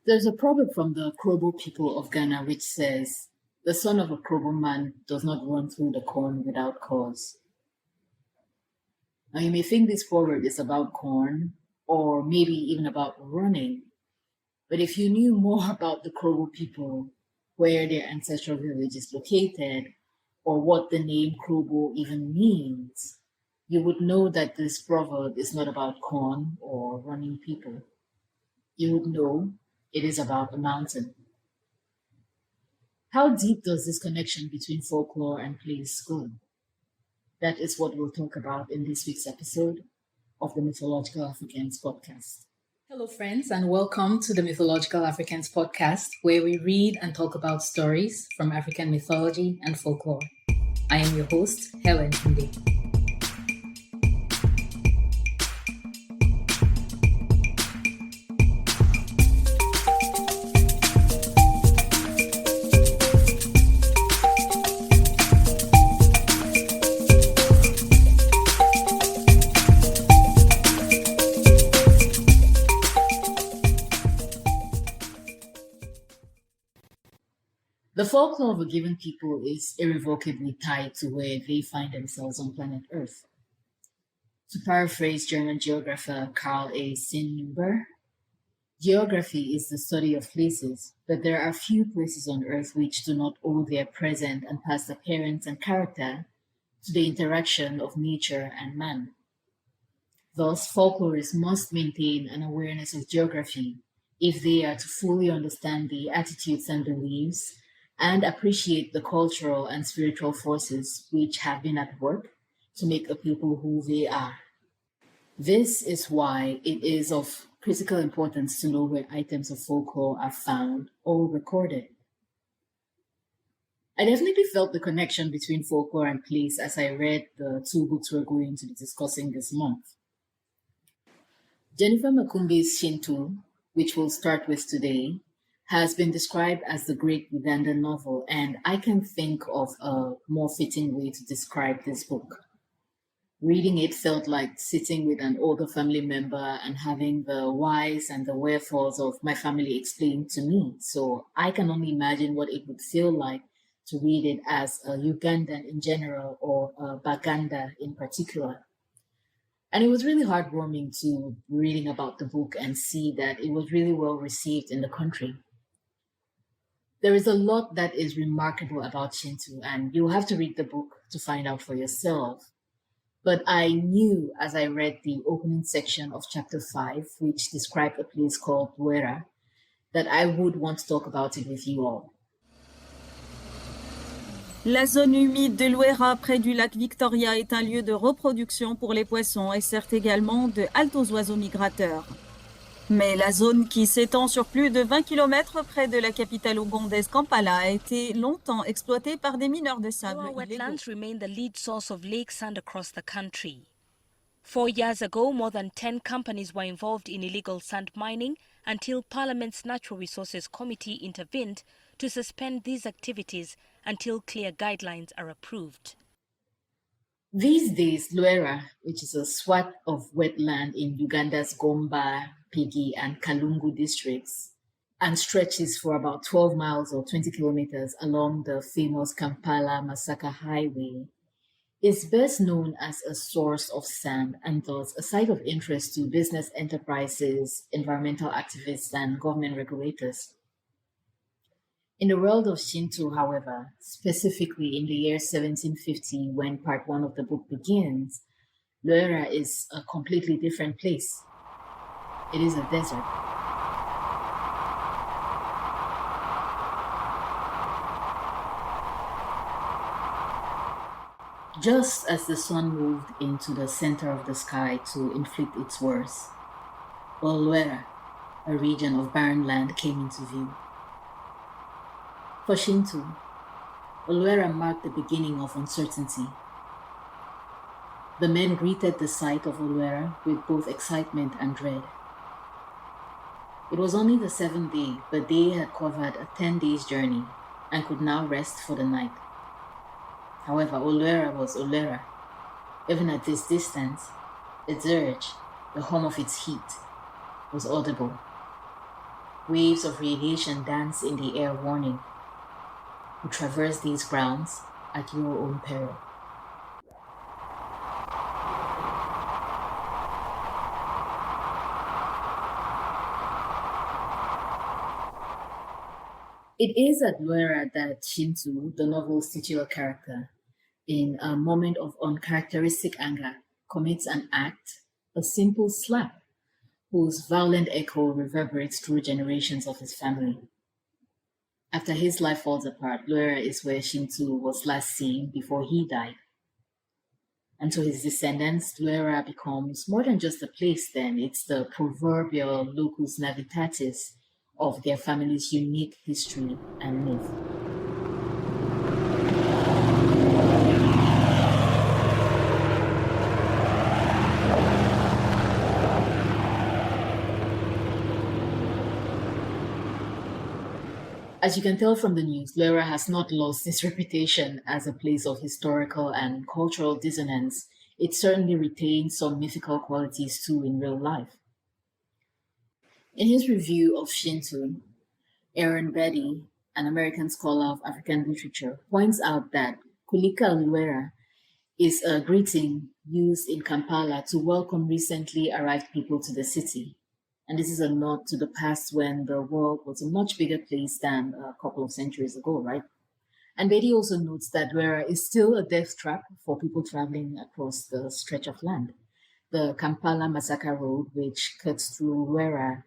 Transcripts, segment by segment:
There's a proverb from the Krobo people of Ghana which says, "The son of a Krobo man does not run through the corn without cause." Now, you may think this proverb is about corn, or maybe even about running, but if you knew more about the Krobo people, where their ancestral village is located, or what the name Krobo even means, you would know that this proverb is not about corn or running people. You would know it is about a mountain. How deep does this connection between folklore and place go? That is what we'll talk about in this week's episode of the Mythological Africans podcast. Hello, friends, and welcome to the Mythological Africans podcast, where we read and talk about stories from African mythology and folklore. I am your host, Helen Tunde. The folklore of a given people is irrevocably tied to where they find themselves on planet Earth. To paraphrase German geographer Karl Sinnhuber, geography is the study of places, but there are few places on Earth which do not owe their present and past appearance and character to the interaction of nature and man. Thus, folklorists must maintain an awareness of geography if they are to fully understand the attitudes and beliefs and appreciate the cultural and spiritual forces which have been at work to make a people who they are. This is why it is of critical importance to know where items of folklore are found or recorded. I definitely felt the connection between folklore and place as I read the two books we're going to be discussing this month. Jennifer Makumbi's Kintu, which we'll start with today, has been described as the great Uganda novel, and I can think of a more fitting way to describe this book. Reading it felt like sitting with an older family member and having the whys and the wherefores of my family explained to me. So I can only imagine what it would feel like to read it as a Ugandan in general or a Baganda in particular. And it was really heartwarming to be reading about the book and see that it was really well received in the country. There is a lot that is remarkable about Kintu, and you'll have to read the book to find out for yourself. But I knew as I read the opening section of chapter 5, which described a place called Lwera, that I would want to talk about it with you all. La zone humide de Lwera près du lac Victoria est un lieu de reproduction pour les poissons et sert également de halte aux oiseaux migrateurs. Mais la zone qui s'étend sur plus de 20 km près de la capitale ougandaise Kampala a été longtemps exploitée par des mineurs de sable illégaux. Wetlands remain the lead source of lake sand across the country. 4 years ago, more than 10 companies were involved in illegal sand mining until Parliament's Natural Resources Committee intervened to suspend these activities until clear guidelines are approved. These days, Lwera, which is a swath of wetland in Uganda's Gomba, Pigi, and Kalungu districts, and stretches for about 12 miles or 20 kilometers along the famous Kampala-Masaka highway, is best known as a source of sand and thus a site of interest to business enterprises, environmental activists, and government regulators. In the world of Kintu, however, specifically in the year 1750, when part 1 of the book begins, Lwera is a completely different place. It is a desert. Just as the sun moved into the center of the sky to inflict its worst, Lwera, a region of barren land, came into view. For Kintu, Lwera marked the beginning of uncertainty. The men greeted the sight of Lwera with both excitement and dread. It was only the 7th day, but they had covered a 10 days journey and could now rest for the night. However, Lwera was Lwera. Even at this distance, its urge, the hum of its heat, was audible. waves of radiation dance in the air, warning, you traverse these grounds at your own peril. It is at Lwera that Kintu, the novel's titular character, in a moment of uncharacteristic anger, commits an act, a simple slap, whose violent echo reverberates through generations of his family. After his life falls apart, Lwera is where Kintu was last seen before he died. And to his descendants, Lwera becomes more than just a place then, it's the proverbial locus navitatis of their family's unique history and myth. As you can tell from the news, Lwera has not lost its reputation as a place of historical and cultural dissonance. It certainly retains some mythical qualities too in real life. In his review of Kintu, Aaron Betty, an American scholar of African literature, points out that Kulika Lwera is a greeting used in Kampala to welcome recently arrived people to the city. And this is a nod to the past when the world was a much bigger place than a couple of centuries ago, right? And Betty also notes that Lwera is still a death trap for people traveling across the stretch of land. The Kampala Masaka Road, which cuts through Lwera,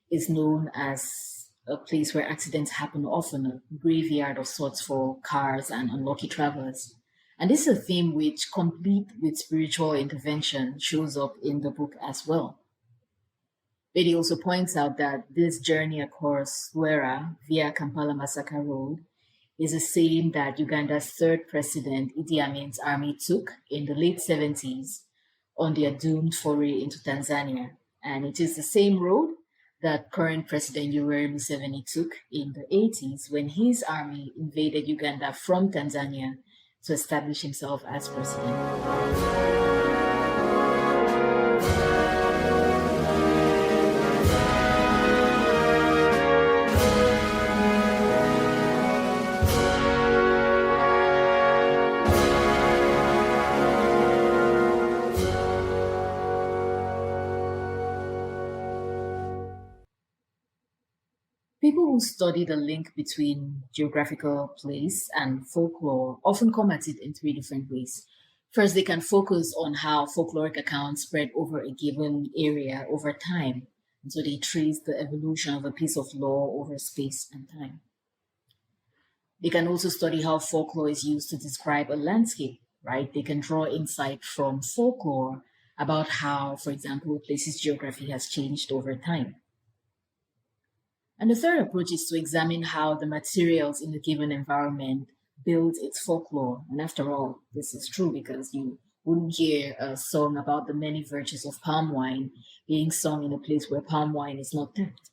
is known as a place where accidents happen often, a graveyard of sorts for cars and unlucky travelers. And this is a theme which, complete with spiritual intervention, shows up in the book as well. Betty also points out that this journey across Lwera via Kampala Masaka Road is the same that Uganda's third president, Idi Amin's army, took in the late 70s on their doomed foray into Tanzania. And it is the same road that current President Yoweri Museveni took in the 80s when his army invaded Uganda from Tanzania to establish himself as president. People who study the link between geographical place and folklore often come at it in three different ways. First, they can focus on how folkloric accounts spread over a given area over time. And so they trace the evolution of a piece of lore over space and time. They can also study how folklore is used to describe a landscape, right? They can draw insight from folklore about how, for example, a place's geography has changed over time. And the third approach is to examine how the materials in a given environment build its folklore. And after all, this is true because you wouldn't hear a song about the many virtues of palm wine being sung in a place where palm wine is not tapped.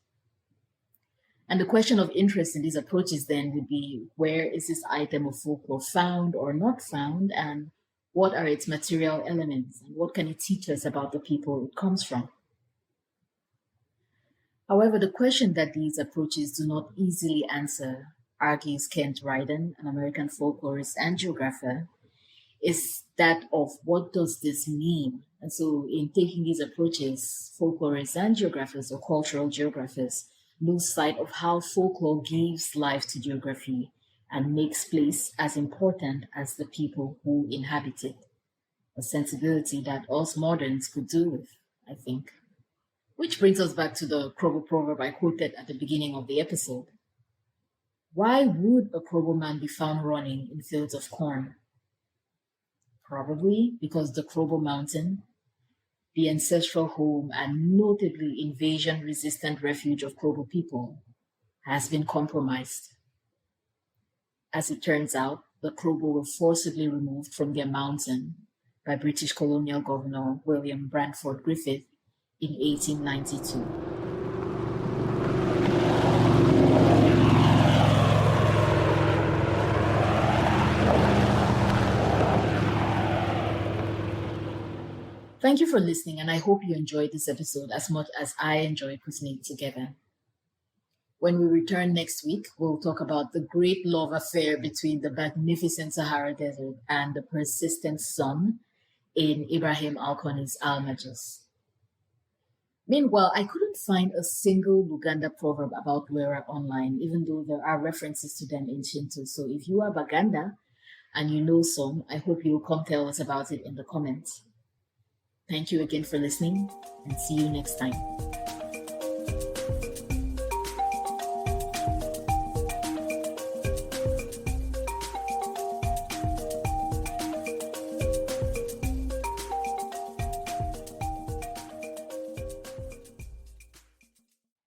And the question of interest in these approaches then would be, where is this item of folklore found or not found, and what are its material elements, and what can it teach us about the people it comes from? However, the question that these approaches do not easily answer, argues Kent Ryden, an American folklorist and geographer, is that of what does this mean? And so in taking these approaches, folklorists and geographers or cultural geographers lose sight of how folklore gives life to geography and makes place as important as the people who inhabit it. A sensibility that us moderns could do with, I think. Which brings us back to the Krobo proverb I quoted at the beginning of the episode. Why would a Krobo man be found running in fields of corn? Probably because the Krobo mountain, the ancestral home and notably invasion-resistant refuge of Krobo people, has been compromised. As it turns out, the Krobo were forcibly removed from their mountain by British colonial governor William Bradford Griffith in 1892. Thank you for listening, and I hope you enjoyed this episode as much as I enjoyed putting it together. When we return next week, we'll talk about the great love affair between the magnificent Sahara Desert and the persistent sun in Ibrahim Alkoni's Almajus. Meanwhile, I couldn't find a single Luganda proverb about Lwera online, even though there are references to them in Kintu. So if you are Baganda and you know some, I hope you'll come tell us about it in the comments. Thank you again for listening, and see you next time.